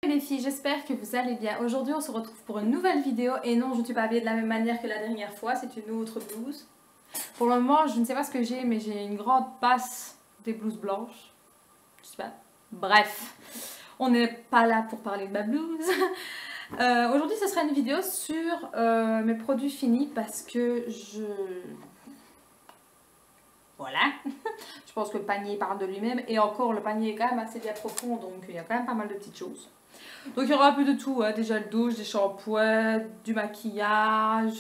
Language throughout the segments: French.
Les filles, j'espère que vous allez bien. Aujourd'hui on se retrouve pour une nouvelle vidéo et non, je ne suis pas habillée de la même manière que la dernière fois, c'est une autre blouse. Pour le moment je ne sais pas ce que j'ai, mais j'ai une grande passe des blouses blanches. Je sais pas. Bref, on n'est pas là pour parler de ma blouse. Aujourd'hui ce sera une vidéo sur mes produits finis parce que voilà, je pense que le panier parle de lui-même et encore le panier est quand même assez bien profond, donc il y a quand même pas mal de petites choses. Donc il y aura un peu de tout, hein. Des gels douche, des shampoings, du maquillage.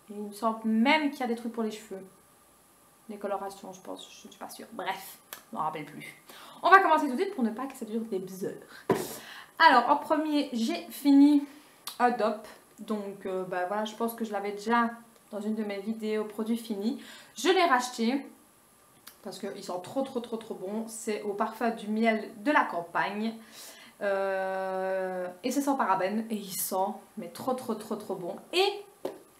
Et il me semble même qu'il y a des trucs pour les cheveux. Des colorations, je pense, je ne suis pas sûre. Bref, je ne me rappelle plus. On va commencer tout de suite pour ne pas que ça dure des heures. Alors en premier, j'ai fini Adobe. Donc voilà, je pense que je l'avais déjà dans une de mes vidéos produits finis. Je l'ai racheté parce qu'ils sont trop bons. C'est au parfum du miel de la campagne. Et c'est sans parabènes et il sent mais trop bon. Et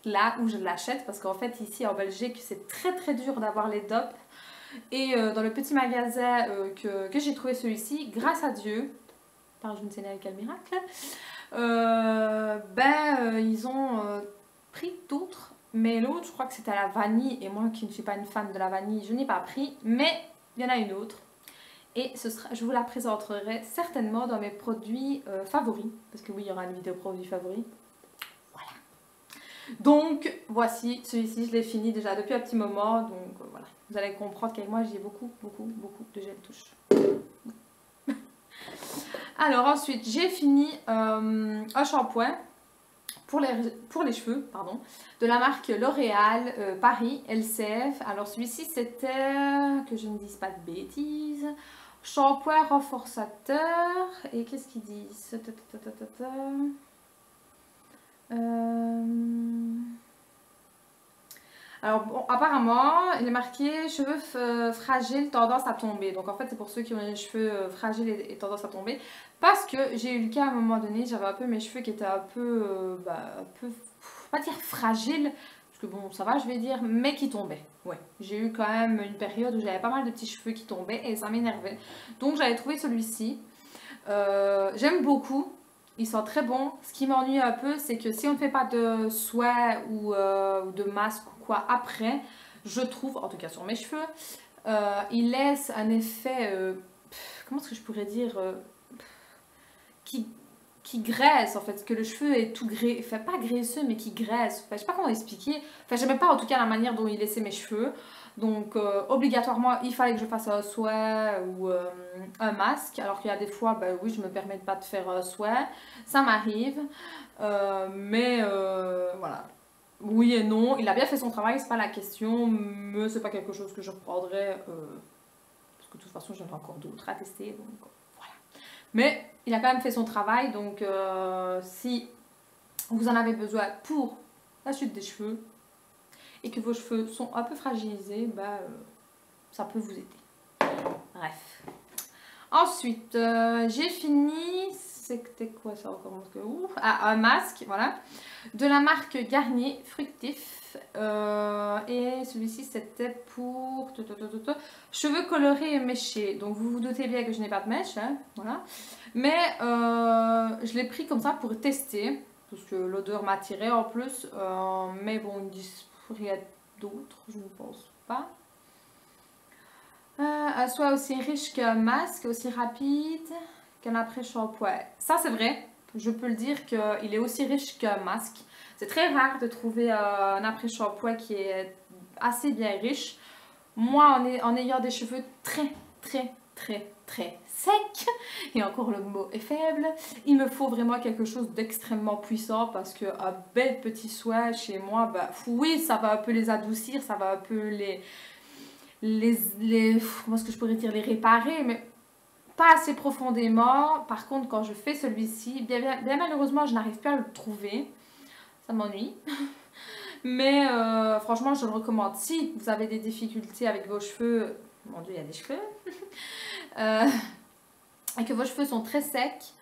là où je l'achète, parce qu'en fait ici en Belgique c'est très dur d'avoir les DOP, et dans le petit magasin que j'ai trouvé celui-ci, grâce à Dieu, par je ne sais quel miracle, ils ont pris d'autres, mais l'autre je crois que c'était à la vanille, et moi qui ne suis pas une fan de la vanille, je n'ai pas pris, mais il y en a une autre. Et je vous la présenterai certainement dans mes produits favoris. Parce que oui, il y aura une vidéo produits favoris. Voilà. Donc, voici, celui-ci, je l'ai fini déjà depuis un petit moment. Donc, voilà. Vous allez comprendre qu'avec moi, j'ai beaucoup de gel touche. Alors, ensuite, j'ai fini un shampoing pour les cheveux, pardon, de la marque L'Oréal Paris LCF. Alors, celui-ci, c'était, que je ne dise pas de bêtises, shampoing renforçateur. Et qu'est-ce qu'ils disent? Alors bon, apparemment, il est marqué cheveux fragiles, tendance à tomber. Donc en fait, c'est pour ceux qui ont les cheveux fragiles et tendance à tomber. Parce que j'ai eu le cas à un moment donné, j'avais un peu mes cheveux qui étaient un peu, pas dire fragiles, parce que bon, ça va, je vais dire, mais qui tombaient. Ouais, j'ai eu quand même une période où j'avais pas mal de petits cheveux qui tombaient et ça m'énervait. Donc j'avais trouvé celui-ci. J'aime beaucoup. Ils sont très bons. Ce qui m'ennuie un peu, c'est que si on ne fait pas de soin ou de masque ou quoi après, je trouve, en tout cas sur mes cheveux, il laisse un effet, comment est-ce que je pourrais dire, qui graisse en fait, que le cheveu est tout graisseux, enfin pas graisseux mais qui graisse, enfin je sais pas comment expliquer, enfin j'aimais pas en tout cas la manière dont il laissait mes cheveux, donc obligatoirement il fallait que je fasse un soin ou un masque, alors qu'il y a des fois, ben oui je me permets pas de faire un soin, ça m'arrive, mais voilà. Oui et non, il a bien fait son travail, c'est pas la question, mais c'est pas quelque chose que je reprendrais, parce que de toute façon j'en ai encore d'autres à tester, donc voilà. Mais il a quand même fait son travail, donc si vous en avez besoin pour la chute des cheveux et que vos cheveux sont un peu fragilisés, ça peut vous aider. Bref. Ensuite, j'ai fini, c'était quoi ça encore? Un masque, voilà, de la marque Garnier Fructif. Et celui-ci c'était pour cheveux colorés et méchés. Donc vous vous doutez bien que je n'ai pas de mèche, hein, voilà. Mais je l'ai pris comme ça pour tester, parce que l'odeur m'attirait en plus. Mais bon, ils disent rien d'autre, je ne pense pas. Soit aussi riche qu'un masque, aussi rapide qu'un après-shampoing. Ça c'est vrai, je peux le dire qu'il est aussi riche qu'un masque. C'est très rare de trouver un après-shampoing qui est assez bien riche. Moi, en ayant des cheveux très secs, et encore le mot est faible, il me faut vraiment quelque chose d'extrêmement puissant parce qu'un bel petit soin chez moi, oui, ça va un peu les adoucir, ça va un peu comment est-ce que je pourrais dire, les réparer, mais pas assez profondément. Par contre, quand je fais celui-ci, bien malheureusement, je n'arrive plus à le trouver. Ça m'ennuie. Mais franchement, je le recommande. Si vous avez des difficultés avec vos cheveux, mon Dieu, il y a des cheveux, et que vos cheveux sont très secs,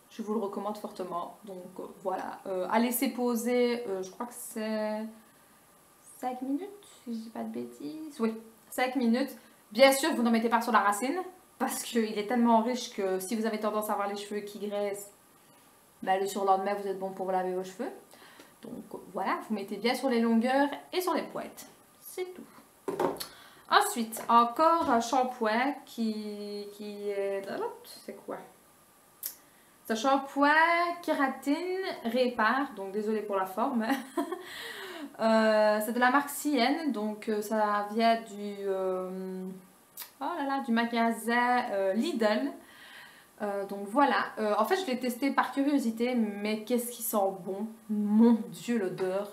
je vous le recommande fortement. Donc voilà, à laisser poser, je crois que c'est 5 minutes, si je dis pas de bêtises. Oui, 5 minutes. Bien sûr, vous n'en mettez pas sur la racine, parce qu'il est tellement riche que si vous avez tendance à avoir les cheveux qui graissent, bah, le surlendemain vous êtes bon pour laver vos cheveux. Donc voilà, vous mettez bien sur les longueurs et sur les pointes. C'est tout. Ensuite, encore un shampoing qui est... C'est quoi? C'est un shampoing kératine répare, donc désolé pour la forme. C'est de la marque Cien, donc ça vient du, oh là là, du magasin Lidl. Donc voilà, en fait je l'ai testé par curiosité, mais qu'est-ce qui sent bon, mon Dieu, l'odeur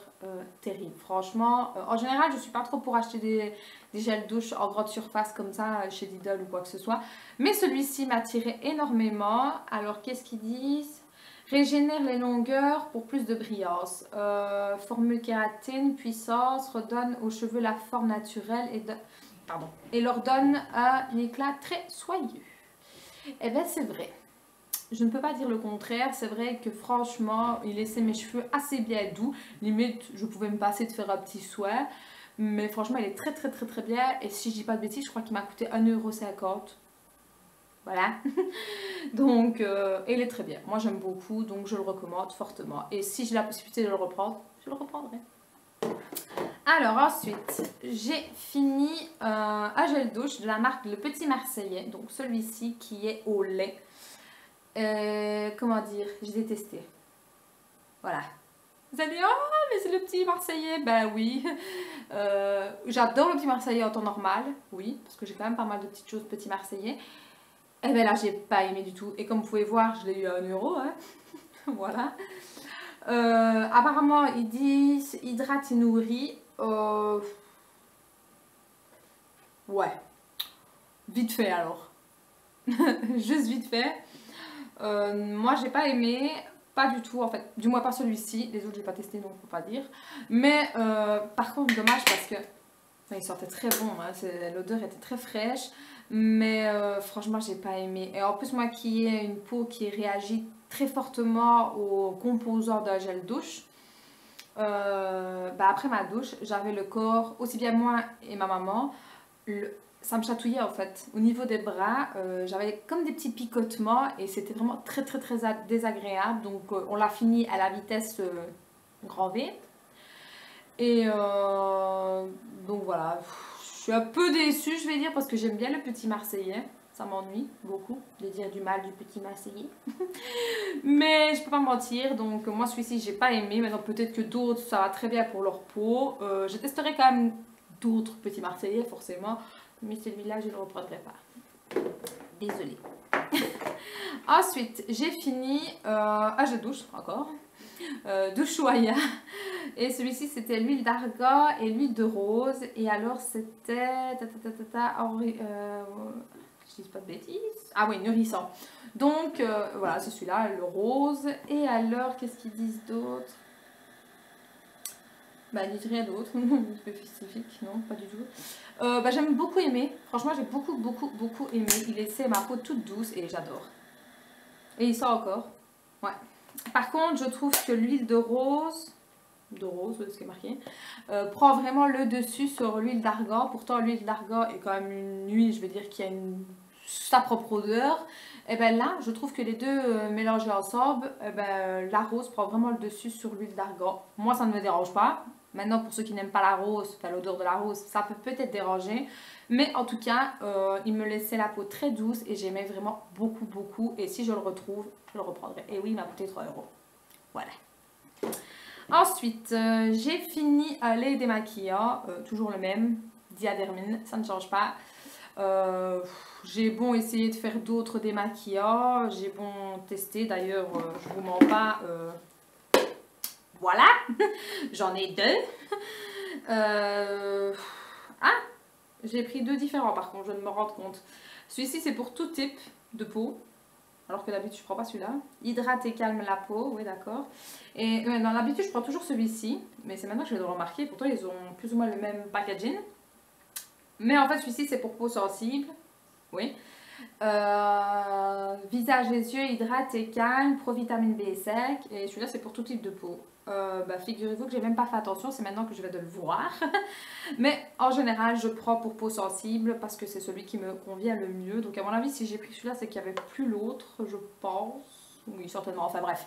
terrible. Franchement, en général je suis pas trop pour acheter des gels douche en grande surface comme ça chez Lidl ou quoi que ce soit, mais celui-ci m'a attiré énormément. Alors qu'est-ce qu'ils disent? Régénère les longueurs pour plus de brillance, formule kératine, puissance, redonne aux cheveux la forme naturelle et leur donne un éclat très soyeux. Eh bien, c'est vrai. Je ne peux pas dire le contraire. C'est vrai que franchement, il laissait mes cheveux assez bien doux. Limite, je pouvais me passer de faire un petit soin. Mais franchement, il est très très très très bien. Et si je dis pas de bêtises, je crois qu'il m'a coûté 1,50 €. Voilà. Donc, il est très bien. Moi, j'aime beaucoup. Donc, je le recommande fortement. Et si j'ai la possibilité de le reprendre, je le reprendrai. Alors ensuite, j'ai fini un gel douche de la marque Le Petit Marseillais. Donc celui-ci qui est au lait. Comment dire, j'ai détesté. Voilà. Vous allez dire, oh mais c'est Le Petit Marseillais. Ben oui. J'adore Le Petit Marseillais en temps normal. Oui, parce que j'ai quand même pas mal de petites choses Petit Marseillais. Et bien là, j'ai pas aimé du tout. Et comme vous pouvez voir, je l'ai eu à 1 €. Hein. Voilà. Apparemment, ils disent hydrate et nourrit. Ouais, vite fait alors. Juste vite fait. Moi, j'ai pas aimé, pas du tout en fait. Du moins pas celui-ci. Les autres, j'ai pas testé donc je peux pas dire. Mais par contre, dommage parce que il sortait très bon. Hein, l'odeur était très fraîche. Mais franchement, j'ai pas aimé. Et en plus, moi qui ai une peau qui réagit très fortement aux composants d'un gel douche. Après ma douche, j'avais le corps, aussi bien moi et ma maman, ça me chatouillait en fait. Au niveau des bras, j'avais comme des petits picotements et c'était vraiment très très très désagréable. Donc on l'a fini à la vitesse grand V. Et donc voilà, je suis un peu déçue je vais dire parce que j'aime bien le Petit Marseillais. Ça m'ennuie beaucoup de dire du mal du Petit Marseillais. Mais je peux pas mentir, donc moi celui-ci j'ai pas aimé. Maintenant peut-être que d'autres ça va très bien pour leur peau. Je testerai quand même d'autres Petits Marseillais forcément. Mais celui-là je ne le reprendrai pas. Désolée. Ensuite j'ai fini un gel douche encore. D'Ushuaïa. Et celui-ci c'était l'huile d'argan et l'huile de rose. Et alors c'était... je dis pas de bêtises. Ah oui, nourrissant. Donc voilà, c'est celui-là, le rose. Et alors, qu'est-ce qu'ils disent d'autre? Bah, ils disent rien d'autre. Spécifique, non, pas du tout. J'aime beaucoup aimer. Franchement, j'ai beaucoup aimé. Il laissait ma peau toute douce et j'adore. Et il sort encore. Ouais. Par contre, je trouve que l'huile de rose, c'est ce qui est marqué, prend vraiment le dessus sur l'huile d'argan. Pourtant, l'huile d'argan est quand même une huile, je veux dire, qui a sa propre odeur. Et bien là, je trouve que les deux mélangés ensemble, la rose prend vraiment le dessus sur l'huile d'argan. Moi, ça ne me dérange pas. Maintenant, pour ceux qui n'aiment pas la rose, enfin, l'odeur de la rose, ça peut peut-être déranger. Mais en tout cas, il me laissait la peau très douce et j'aimais vraiment beaucoup. Et si je le retrouve, je le reprendrai. Et oui, il m'a coûté 3 €. Voilà. Ensuite, j'ai fini un lait démaquillant, toujours le même, Diadermine, ça ne change pas. J'ai bon essayé de faire d'autres démaquillants, j'ai bon testé, d'ailleurs je vous mens pas, voilà, j'en ai 2. J'ai pris 2 différents par contre, je viens de me rendre compte. Celui-ci c'est pour tout type de peau. Alors que d'habitude je prends pas celui-là. Hydrate et calme la peau, oui d'accord. Et dans l'habitude je prends toujours celui-ci. Mais c'est maintenant que je vais le remarquer. Pourtant ils ont plus ou moins le même packaging. Mais en fait celui-ci c'est pour peau sensible. Oui. Visage et yeux, hydrate et calme, pro-vitamine B5. Et celui-là c'est pour tout type de peau. figurez-vous que j'ai même pas fait attention, c'est maintenant que je vais de le voir. Mais en général, je prends pour peau sensible parce que c'est celui qui me convient le mieux. Donc à mon avis, si j'ai pris celui-là, c'est qu'il n'y avait plus l'autre, je pense. Oui, certainement, enfin bref.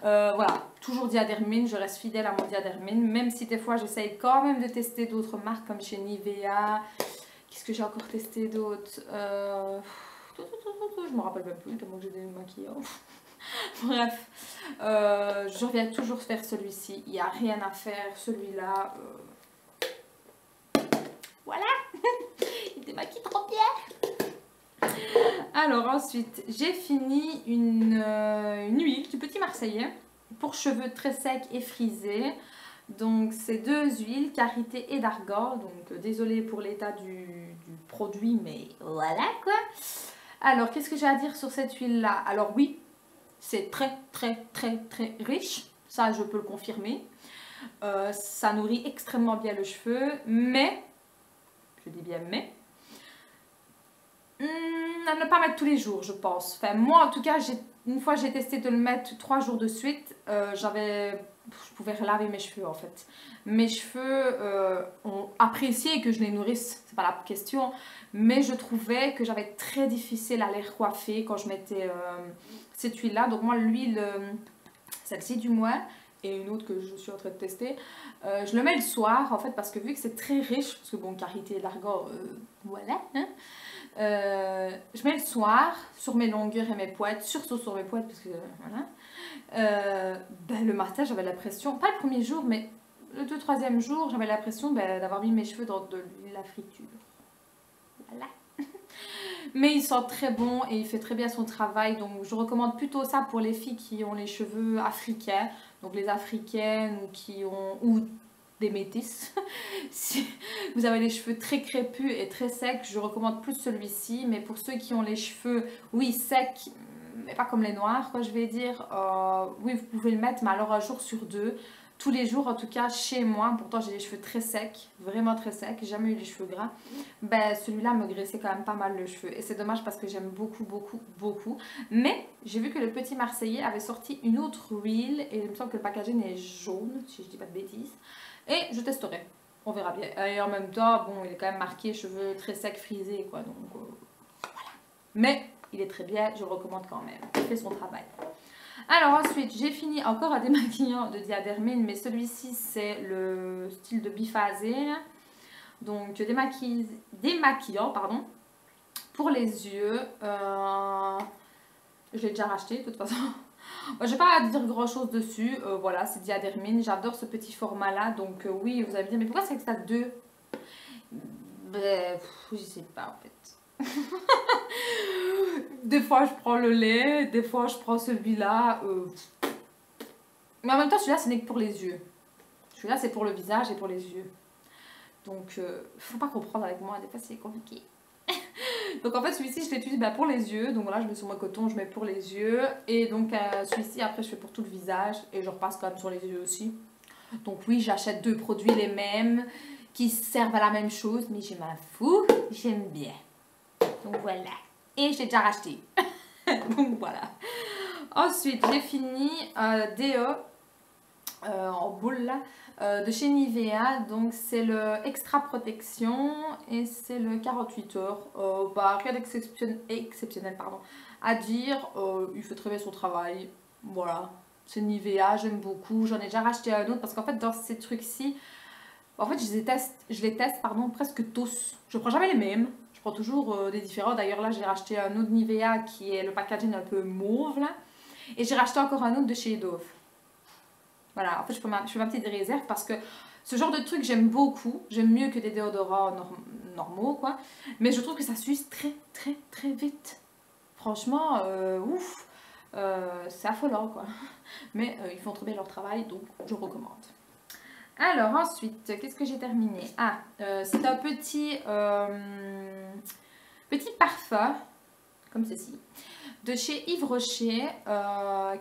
Voilà, toujours Diadermine, je reste fidèle à mon Diadermine, même si des fois j'essaye quand même de tester d'autres marques comme chez Nivea. Qu'est-ce que j'ai encore testé d'autre je me rappelle même plus, tellement que j'ai des maquillards. Bref, je reviens toujours faire celui-ci, il n'y a rien à faire, celui-là. Voilà, il démaquille trop bien. Alors ensuite, j'ai fini une huile du Petit Marseillais pour cheveux très secs et frisés. Donc c'est deux huiles, karité et d'argan. Donc désolée pour l'état du produit, mais voilà quoi. Alors qu'est-ce que j'ai à dire sur cette huile là? Alors oui, c'est très riche, ça je peux le confirmer. Ça nourrit extrêmement bien le cheveu, mais, je dis bien mais, à ne pas mettre tous les jours je pense. Enfin moi en tout cas, une fois j'ai testé de le mettre 3 jours de suite, je pouvais relaver mes cheveux en fait. Mes cheveux ont apprécié que je les nourrisse, c'est pas la question, mais je trouvais que j'avais très difficile à les recoiffer quand je mettais cette huile là. Donc moi l'huile, celle-ci du moins, et une autre que je suis en train de tester, je le mets le soir en fait parce que vu que c'est très riche, parce que bon karité et l'argan, voilà, hein, je mets le soir sur mes longueurs et mes poêtes, surtout sur mes poêtes parce que voilà. Le matin j'avais l'impression, pas le premier jour mais le 2-3e jour j'avais l'impression d'avoir mis mes cheveux dans de l'huile à friture. Voilà. Mais il sent très bon et il fait très bien son travail, donc je recommande plutôt ça pour les filles qui ont les cheveux africains, donc les africaines ou des métisses. Si vous avez les cheveux très crépus et très secs, je recommande plus celui-ci, mais pour ceux qui ont les cheveux, oui, secs, mais pas comme les noirs, quoi, je vais dire, oui, vous pouvez le mettre, mais alors un jour sur deux. Tous les jours, en tout cas chez moi, pourtant j'ai les cheveux très secs, vraiment très secs, j'ai jamais eu les cheveux gras, celui-là me graissait quand même pas mal le cheveu et c'est dommage parce que j'aime beaucoup. Mais j'ai vu que le Petit Marseillais avait sorti une autre huile et il me semble que le packaging est jaune, si je dis pas de bêtises, et je testerai, on verra bien. Et en même temps, bon, il est quand même marqué cheveux très secs frisés quoi, donc voilà. Mais il est très bien, je le recommande quand même, il fait son travail. Alors ensuite, j'ai fini encore un démaquillant de Diadermine, mais celui-ci c'est le style de biphasé. Donc démaquillant, pardon, pour les yeux. Je l'ai déjà racheté de toute façon. Je ne vais pas dire grand chose dessus, voilà, c'est Diadermine, j'adore ce petit format là, donc oui, vous allez me dire, mais pourquoi c'est que ça 2? Je sais pas en fait. Des fois je prends le lait, des fois je prends celui-là. Mais en même temps celui-là ce n'est que pour les yeux. Celui-là c'est pour le visage et pour les yeux. Donc faut pas comprendre avec moi, des fois c'est compliqué. Donc en fait celui-ci je l'utilise pour les yeux. Donc là je mets sur mon coton, je mets pour les yeux. Et donc celui-ci après je fais pour tout le visage. Et je repasse quand même sur les yeux aussi. Donc oui j'achète 2 produits les mêmes qui servent à la même chose. Mais je m'en fous, j'aime bien. Donc voilà. Et je l'ai déjà racheté. Donc voilà. Ensuite, j'ai fini déo en boule là, de chez Nivea. Donc c'est le Extra Protection et c'est le 48 heures. Rien d'exceptionnel à dire. Il fait très bien son travail. Voilà. C'est Nivea, j'aime beaucoup. J'en ai déjà racheté un autre parce qu'en fait dans ces trucs-ci, en fait je les teste presque tous. Je prends jamais les mêmes. Je prends toujours des différents. D'ailleurs là j'ai racheté un autre Nivea qui est le packaging un peu mauve là. Et j'ai racheté encore un autre de chez Dove. Voilà, en fait je fais ma petite réserve parce que ce genre de truc j'aime beaucoup. J'aime mieux que des déodorants normaux quoi. Mais je trouve que ça s'use très vite. Franchement, ouf. C'est affolant quoi. Mais ils font très bien leur travail donc je recommande. Alors ensuite, qu'est-ce que j'ai terminé? C'est un petit parfum, comme ceci, de chez Yves Rocher,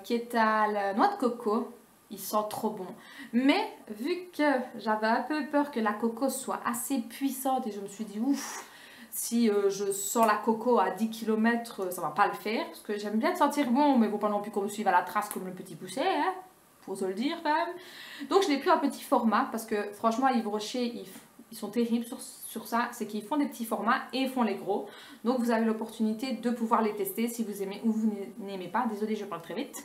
qui est à la noix de coco. Il sent trop bon. Mais vu que j'avais un peu peur que la coco soit assez puissante et je me suis dit ouf, si je sens la coco à 10 km, ça va pas le faire. Parce que j'aime bien sentir bon, mais il ne faut pas non plus qu'on me suive à la trace comme le petit poussé. Hein. pour se le dire quand même. Donc je l'ai pris en petit format parce que franchement Yves Rocher ils sont terribles sur ça, c'est qu'ils font des petits formats et ils font les gros. Donc vous avez l'opportunité de pouvoir les tester si vous aimez ou vous n'aimez pas. Désolée, je parle très vite.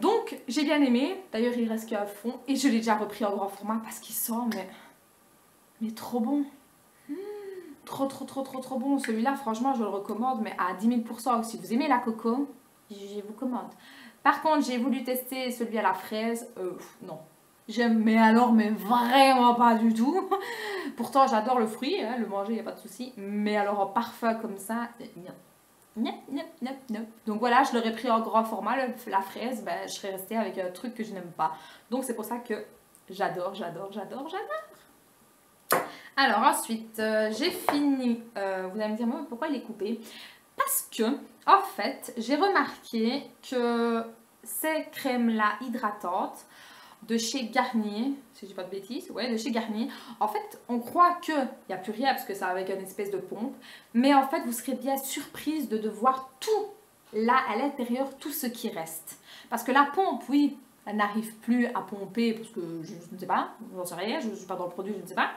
Donc j'ai bien aimé, d'ailleurs il reste qu'à fond et je l'ai déjà repris en grand format parce qu'il sent mais trop bon. Trop bon. Celui-là franchement je le recommande, mais à 10 000%. Si vous aimez la coco, je vous commande. Par contre j'ai voulu tester celui à la fraise, non. J'aime, mais alors mais vraiment pas du tout. Pourtant j'adore le fruit, hein, le manger, il n'y a pas de souci. Mais alors en parfum comme ça, non. Donc voilà, je l'aurais pris en grand format, la fraise, ben, je serais restée avec un truc que je n'aime pas. Donc c'est pour ça que j'adore. Alors ensuite, j'ai fini. Vous allez me dire, moi, pourquoi il est coupé? Parce que, en fait, j'ai remarqué que ces crèmes-là hydratantes de chez Garnier, si je dis pas de bêtises, ouais, de chez Garnier, en fait, on croit qu'il n'y a plus rien parce que ça avec une espèce de pompe, mais en fait, vous serez bien surprise de voir tout là à l'intérieur, tout ce qui reste. Parce que la pompe, oui, elle n'arrive plus à pomper parce que je ne sais pas, j'en sais rien, je ne suis pas dans le produit, je ne sais pas.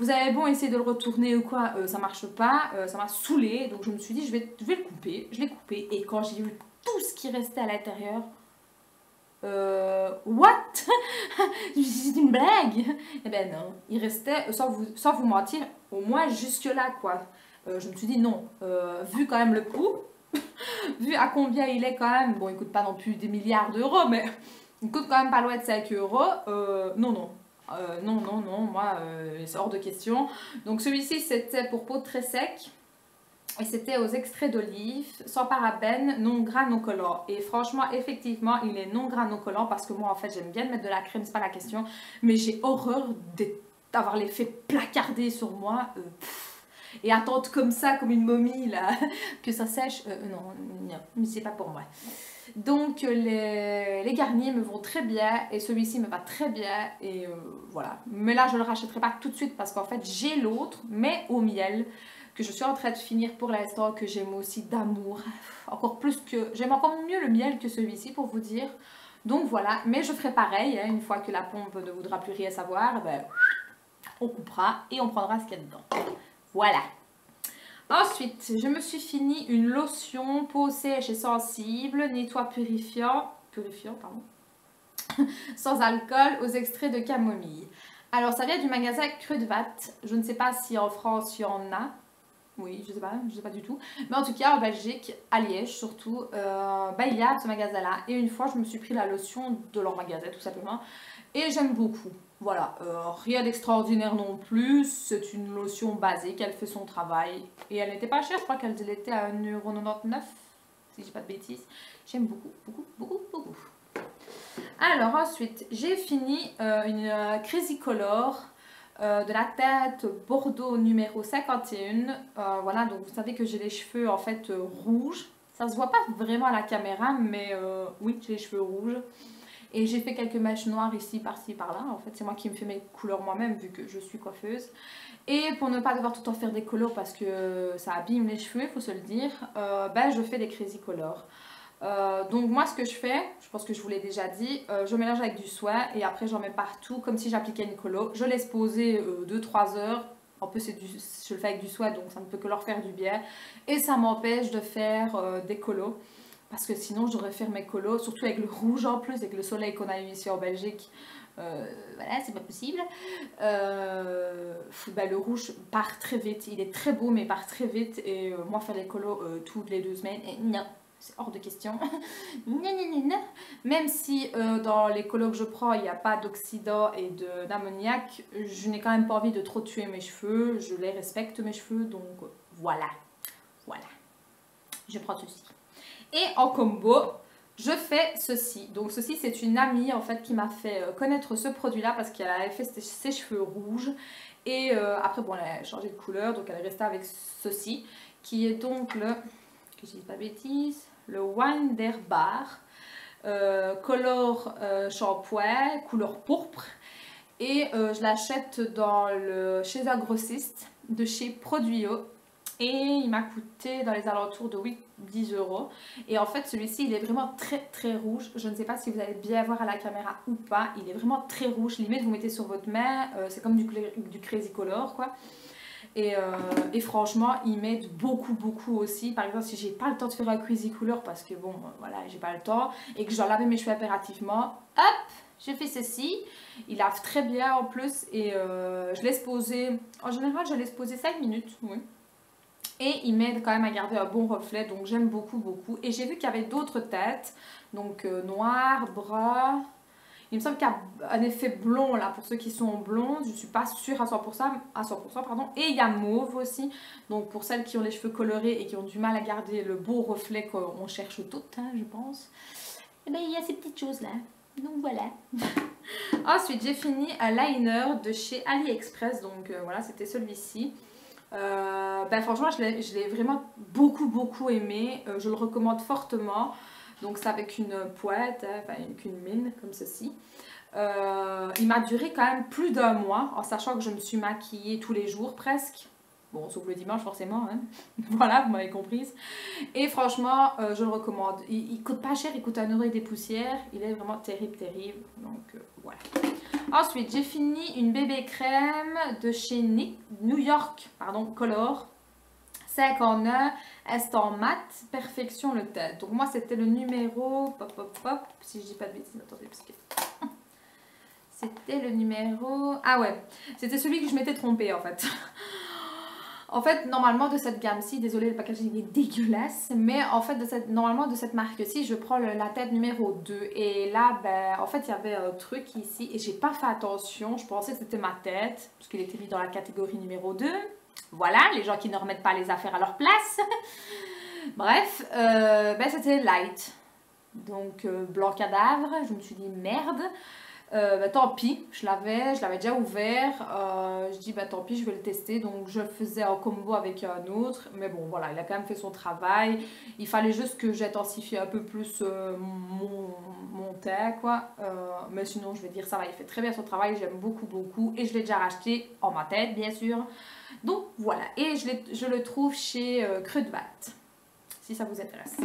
Vous avez bon essayer de le retourner ou quoi, ça marche pas, ça m'a saoulée, donc je me suis dit je vais le couper, je l'ai coupé et quand j'ai vu tout ce qui restait à l'intérieur, what? C'est une blague? Eh ben non, il restait, sans vous mentir, au moins jusque là quoi. Je me suis dit non, vu quand même le coût, vu à combien il est quand même, bon il coûte pas non plus des milliards d'euros, mais il coûte quand même pas loin de 5 euros, non, moi c'est hors de question. Donc celui-ci c'était pour peau très sec. Et c'était aux extraits d'olive, sans parabènes, non gras, non collant. Et franchement, effectivement, il est non gras, non collant parce que moi, en fait, j'aime bien mettre de la crème, c'est pas la question. Mais j'ai horreur d'avoir l'effet placardé sur moi. Et attendre comme ça, comme une momie, là, que ça sèche. Non, mais c'est pas pour moi. Donc, les Garnier me vont très bien et celui-ci me va très bien. Et voilà. Mais là, je le rachèterai pas tout de suite parce qu'en fait, j'ai l'autre, mais au miel, que je suis en train de finir pour l'instant, que j'aime aussi d'amour. Encore plus que... J'aime encore mieux le miel que celui-ci, pour vous dire. Donc voilà, mais je ferai pareil, hein, une fois que la pompe ne voudra plus rien savoir, ben, on coupera et on prendra ce qu'il y a dedans. Voilà. Ensuite, je me suis fini une lotion peau sèche et sensible, nettoie purifiant, sans alcool, aux extraits de camomille. Alors, ça vient du magasin Crudvat. Je ne sais pas si en France il y en a. Oui, je sais pas du tout. Mais en tout cas, en Belgique, à Liège surtout, il y a ce magasin-là. Et une fois, je me suis pris la lotion de leur magasin, tout simplement. Et j'aime beaucoup. Voilà, rien d'extraordinaire non plus. C'est une lotion basique, elle fait son travail. Et elle n'était pas chère, je crois qu'elle était à 1,99 €, si je dis pas de bêtises. J'aime beaucoup. Alors ensuite, j'ai fini une Crazy Color. De la teinte Bordeaux numéro 51. Voilà, donc vous savez que j'ai les cheveux en fait rouges. Ça se voit pas vraiment à la caméra, mais oui, j'ai les cheveux rouges. Et j'ai fait quelques mèches noires ici, par-ci, par-là. En fait, c'est moi qui me fais mes couleurs moi-même, vu que je suis coiffeuse. Et pour ne pas devoir tout le temps faire des colos, parce que ça abîme les cheveux, il faut se le dire, je fais des Crazy Color. Donc moi ce que je fais, je pense que je vous l'ai déjà dit, je mélange avec du soin et après j'en mets partout comme si j'appliquais une colo. Je laisse poser 2-3 heures, en plus je le fais avec du soin donc ça ne peut que leur faire du bien. Et ça m'empêche de faire des colos parce que sinon je devrais faire mes colos, surtout avec le rouge en plus, avec le soleil qu'on a eu ici en Belgique. Voilà, c'est pas possible. Le rouge part très vite, il est très beau mais il part très vite et moi faire les colos toutes les 2 semaines, non. C'est hors de question. Même si dans les colos que je prends, il n'y a pas d'oxydant et d'ammoniac, je n'ai quand même pas envie de trop tuer mes cheveux. Je les respecte mes cheveux, donc voilà. Je prends ceci. Et en combo, je fais ceci. Donc ceci, c'est une amie en fait qui m'a fait connaître ce produit-là parce qu'elle avait fait ses cheveux rouges. Et après, bon, elle a changé de couleur, donc elle est restée avec ceci, qui est donc le... que je dis pas de bêtises, le Wonderbar color shampoing couleur pourpre et je l'achète chez un grossiste de chez Produio Et il m'a coûté dans les alentours de 10 euros. Et en fait, celui-ci, il est vraiment très très rouge. Je ne sais pas si vous allez bien voir à la caméra ou pas. Il est vraiment très rouge. Limite, vous mettez sur votre main. C'est comme du Crazy Color, quoi. Et franchement, ils m'aident beaucoup, beaucoup aussi. Par exemple, si j'ai pas le temps de faire un Crazy Color parce que bon, voilà, j'ai pas le temps et que je dois laver mes cheveux impérativement, hop, je fais ceci. Il lave très bien en plus et je laisse poser. En général, je laisse poser 5 minutes, oui. Et il m'aide quand même à garder un bon reflet, donc j'aime beaucoup, beaucoup. Et j'ai vu qu'il y avait d'autres têtes, donc noir, brun. Il me semble qu'il y a un effet blond là pour ceux qui sont blondes. Je ne suis pas sûre à 100%, pardon. Et il y a mauve aussi. Donc pour celles qui ont les cheveux colorés et qui ont du mal à garder le beau reflet qu'on cherche toutes, hein, je pense. Et bien il y a ces petites choses là. Donc voilà. Ensuite j'ai fini un liner de chez AliExpress. Donc voilà, c'était celui-ci. Ben franchement je l'ai vraiment beaucoup beaucoup aimé, je le recommande fortement. Donc c'est avec une pointe, hein, enfin avec une mine comme ceci. Il m'a duré quand même plus d'un mois, en sachant que je me suis maquillée tous les jours presque. Bon, sauf le dimanche forcément, hein. Voilà, vous m'avez comprise. Et franchement, je le recommande. Il coûte pas cher, il coûte 1 euro et des poussières. Il est vraiment terrible, terrible. Donc voilà. Ensuite, j'ai fini une bébé crème de chez New York Color. 5 en 1, instant mat, perfection le teint. Donc moi, c'était le numéro... si je dis pas de bêtises, attendez, parce que... C'était le numéro... Ah ouais, c'était celui que je m'étais trompée en fait. En fait, normalement de cette gamme-ci, désolé le packaging est dégueulasse, mais en fait, normalement de cette marque-ci, je prends la tête numéro 2. Et là, ben, en fait, il y avait un truc ici et j'ai pas fait attention. Je pensais que c'était ma tête, parce qu'il était mis dans la catégorie numéro 2. Voilà, les gens qui ne remettent pas les affaires à leur place. Bref, ben, c'était light. Donc, blanc cadavre. Je me suis dit merde. Bah, tant pis, je l'avais déjà ouvert, je dis bah tant pis je vais le tester, donc je le faisais en combo avec un autre, mais bon voilà, il a quand même fait son travail, il fallait juste que j'intensifie un peu plus mon teint quoi, mais sinon je vais dire ça va, il fait très bien son travail, j'aime beaucoup beaucoup, et je l'ai déjà racheté en ma tête bien sûr, donc voilà, et je le trouve chez Creux de Vat, si ça vous intéresse.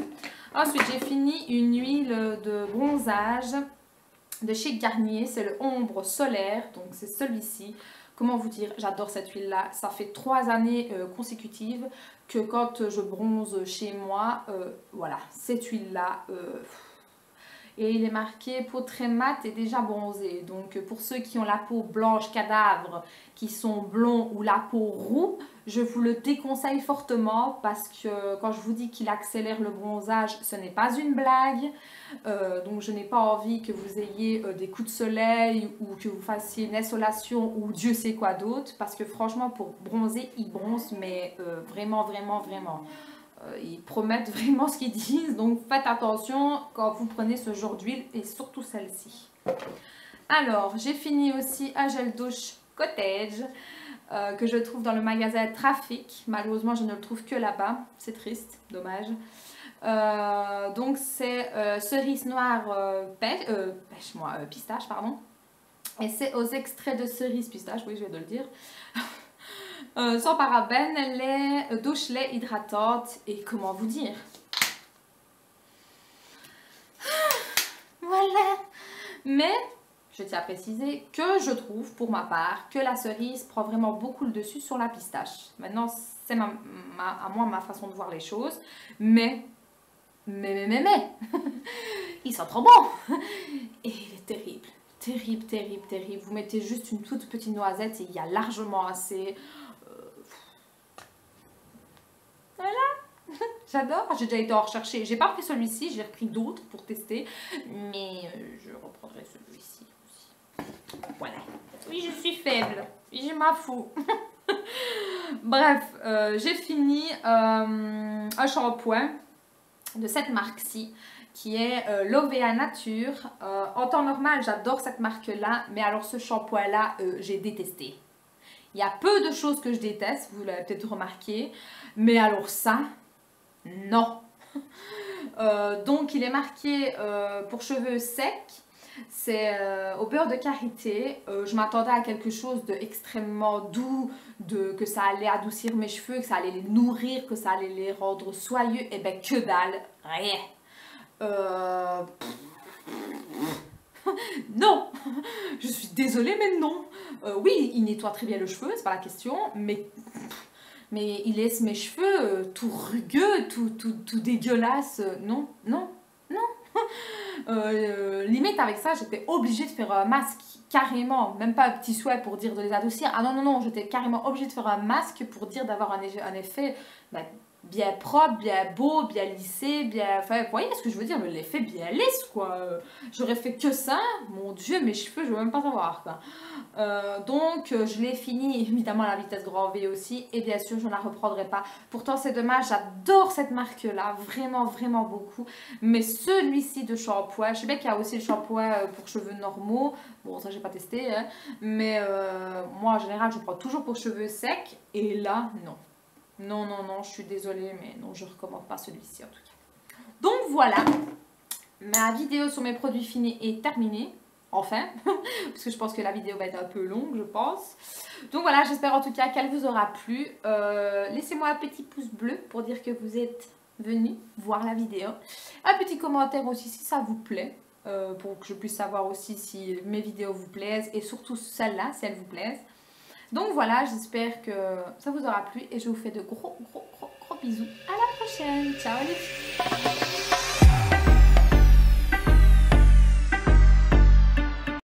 Ensuite j'ai fini une huile de bronzage de chez Garnier, c'est le ombre solaire, donc c'est celui-ci. Comment vous dire, j'adore cette huile là, ça fait 3 années consécutives que quand je bronze chez moi, voilà, cette huile là, et il est marqué peau très mate et déjà bronzée. Donc pour ceux qui ont la peau blanche cadavre, qui sont blonds ou la peau roux, je vous le déconseille fortement parce que quand je vous dis qu'il accélère le bronzage, ce n'est pas une blague. Donc je n'ai pas envie que vous ayez des coups de soleil ou que vous fassiez une insolation ou Dieu sait quoi d'autre. Parce que franchement pour bronzer, il bronze mais vraiment, vraiment, vraiment. Ils promettent vraiment ce qu'ils disent, donc faites attention quand vous prenez ce genre d'huile et surtout celle-ci. Alors, j'ai fini aussi un gel douche Cottage que je trouve dans le magasin Trafic. Malheureusement, je ne le trouve que là-bas, c'est triste, dommage. Donc c'est cerise noire pistache, pardon. Et c'est aux extraits de cerise pistache, oui je viens de le dire. Sans parabènes, lait, douche lait hydratante et comment vous dire. Voilà. Mais je tiens à préciser que je trouve pour ma part que la cerise prend vraiment beaucoup le dessus sur la pistache. Maintenant c'est à moi ma façon de voir les choses, mais il sent trop bon et il est terrible. Terrible, terrible, terrible. Vous mettez juste une toute petite noisette et il y a largement assez. Voilà. J'adore. J'ai déjà été en rechercher. J'ai pas pris celui-ci, j'ai repris d'autres pour tester. Mais je reprendrai celui-ci aussi. Voilà. Oui, je suis faible. Oui, je m'en fous. Bref, j'ai fini un shampoing de cette marque-ci qui est l'Ovea Nature. En temps normal, j'adore cette marque-là, mais alors ce shampoing-là, j'ai détesté. Il y a peu de choses que je déteste, vous l'avez peut-être remarqué, mais alors ça, non. Donc il est marqué pour cheveux secs, C'est au beurre de karité. Je m'attendais à quelque chose d'extrêmement doux, que ça allait adoucir mes cheveux, que ça allait les nourrir, que ça allait les rendre soyeux. Et ben que dalle, rien. Non, je suis désolée mais non. Oui, il nettoie très bien le cheveu, c'est pas la question, mais il laisse mes cheveux tout rugueux, tout dégueulasse. Non, non, non. Limite avec ça, j'étais obligée de faire un masque, carrément, même pas un petit souhait pour dire de les adoucir. Ah non, non, non, j'étais carrément obligée de faire un masque pour dire d'avoir un effet bah, bien propre, bien beau, bien lissé, bien... Enfin, vous voyez ce que je veux dire, l'effet bien lisse, quoi. J'aurais fait que ça, mon Dieu, mes cheveux, je veux même pas savoir, quoi. Donc, je l'ai fini, évidemment, à la vitesse grand V aussi, et bien sûr, je ne la reprendrai pas. Pourtant, c'est dommage, j'adore cette marque-là, vraiment, vraiment beaucoup. Mais celui-ci de shampoing, je sais bien qu'il y a aussi le shampoing pour cheveux normaux, bon, ça, j'ai pas testé, hein. Mais moi, en général, je prends toujours pour cheveux secs, et là, non. Non, non, non, je suis désolée, mais non, je ne recommande pas celui-ci en tout cas. Donc voilà, ma vidéo sur mes produits finis est terminée. Enfin, parce que je pense que la vidéo va être un peu longue, je pense. Donc voilà, j'espère en tout cas qu'elle vous aura plu. Laissez-moi un petit pouce bleu pour dire que vous êtes venu voir la vidéo. Un petit commentaire aussi si ça vous plaît, pour que je puisse savoir aussi si mes vidéos vous plaisent et surtout celle-là, si elles vous plaisent. Donc voilà, j'espère que ça vous aura plu et je vous fais de gros bisous. À la prochaine. Ciao les filles.